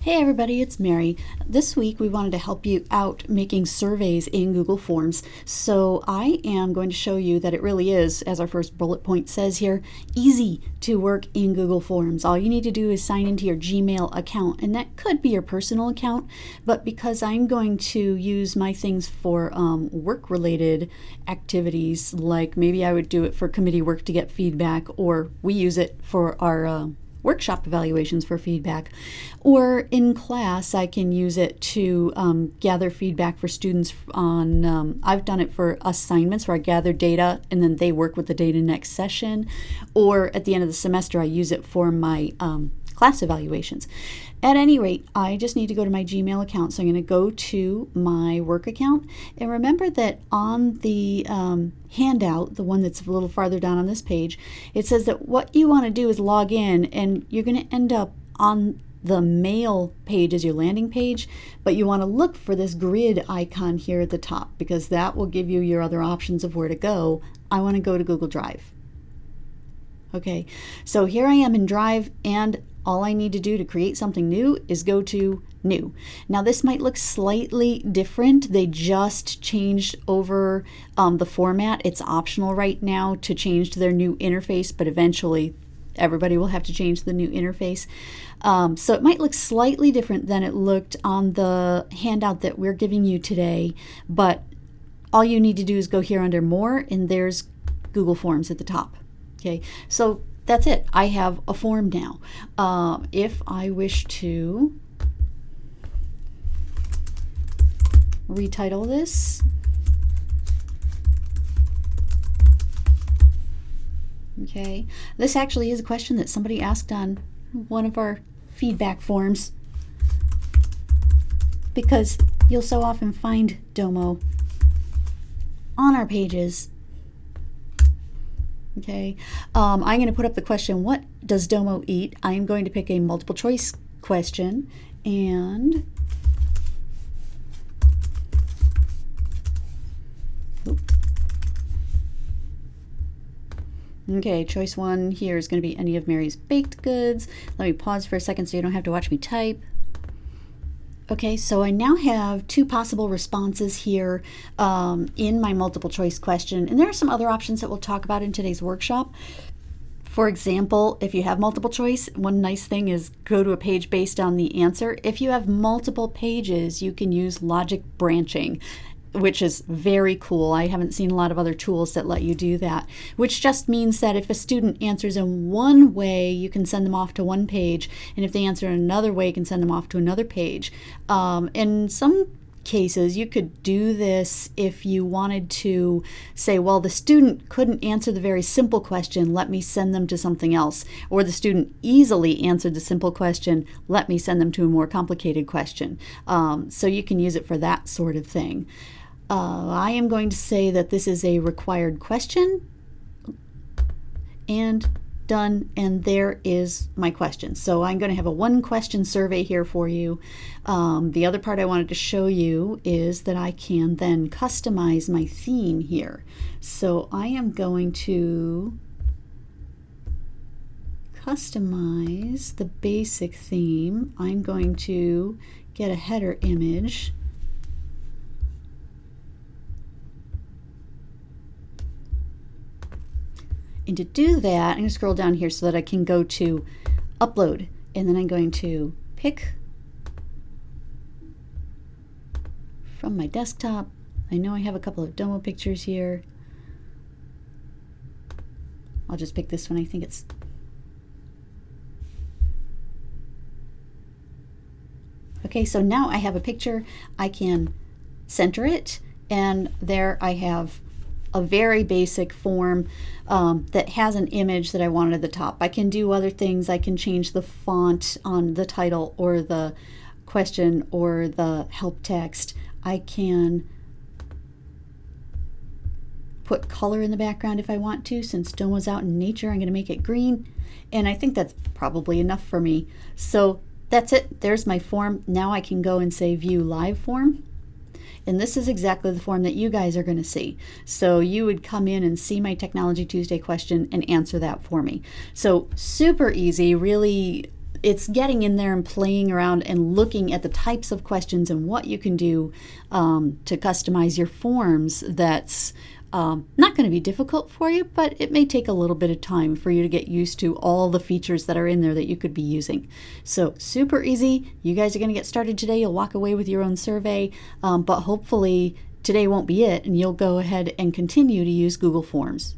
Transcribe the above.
Hey everybody, it's Mary. This week we wanted to help you out making surveys in Google Forms. So I am going to show you that it really is, as our first bullet point says here, easy to work in Google Forms. All you need to do is sign into your Gmail account, and that could be your personal account, but because I'm going to use my things for work-related activities, like maybe I would do it for committee work to get feedback, or we use it for our workshop evaluations for feedback, or in class I can use it to gather feedback for students on, I've done it for assignments where I gather data and then they work with the data next session, or at the end of the semester I use it for my class evaluations. At any rate, I just need to go to my Gmail account. So I'm going to go to my work account. And remember that on the handout, the one that's a little farther down on this page, it says that what you want to do is log in, and you're going to end up on the mail page as your landing page, but you want to look for this grid icon here at the top because that will give you your other options of where to go. I want to go to Google Drive. Okay, so here I am in Drive, and all I need to do to create something new is go to New. Now this might look slightly different. They just changed over the format. It's optional right now to change to their new interface, but eventually everybody will have to change to the new interface. So it might look slightly different than it looked on the handout that we're giving you today, but all you need to do is go here under More, and there's Google Forms at the top. Okay, so that's it. I have a form now. If I wish to retitle this, okay, this actually is a question that somebody asked on one of our feedback forms, because you'll so often find Domo on our pages. Okay, I'm going to put up the question, what does Domo eat? I'm going to pick a multiple choice question, and okay, choice one here is going to be any of Mary's baked goods. Let me pause for a second so you don't have to watch me type. Okay, so I now have two possible responses here in my multiple choice question, and there are some other options that we'll talk about in today's workshop. For example, if you have multiple choice, one nice thing is go to a page based on the answer. If you have multiple pages, you can use logic branching, which is very cool. I haven't seen a lot of other tools that let you do that, which just means that if a student answers in one way, you can send them off to one page, and if they answer in another way, you can send them off to another page. In some cases, you could do this if you wanted to say, well, the student couldn't answer the very simple question, let me send them to something else, or the student easily answered the simple question, let me send them to a more complicated question. So you can use it for that sort of thing. I am going to say that this is a required question, and done, and there is my question. So I'm going to have a one question survey here for you. The other part I wanted to show you is that I can then customize my theme here. So I am going to customize the basic theme. I'm going to get a header image. And to do that, I'm going to scroll down here so that I can go to Upload, and then I'm going to pick from my desktop. I know I have a couple of Domo pictures here. I'll just pick this one. I think it's okay. So now I have a picture. I can center it, and there I have a very basic form that has an image that I want at the top. I can do other things. I can change the font on the title or the question or the help text. I can put color in the background if I want to. Since Domo's out in nature, I'm going to make it green, and I think that's probably enough for me. So that's it. There's my form. Now I can go and say View Live Form. And this is exactly the form that you guys are going to see. So you would come in and see my Technology Tuesday question and answer that for me. So super easy, really it's getting in there and playing around and looking at the types of questions and what you can do to customize your forms that's not going to be difficult for you, but it may take a little bit of time for you to get used to all the features that are in there that you could be using. So super easy. You guys are going to get started today. You'll walk away with your own survey, but hopefully today won't be it, and you'll go ahead and continue to use Google Forms.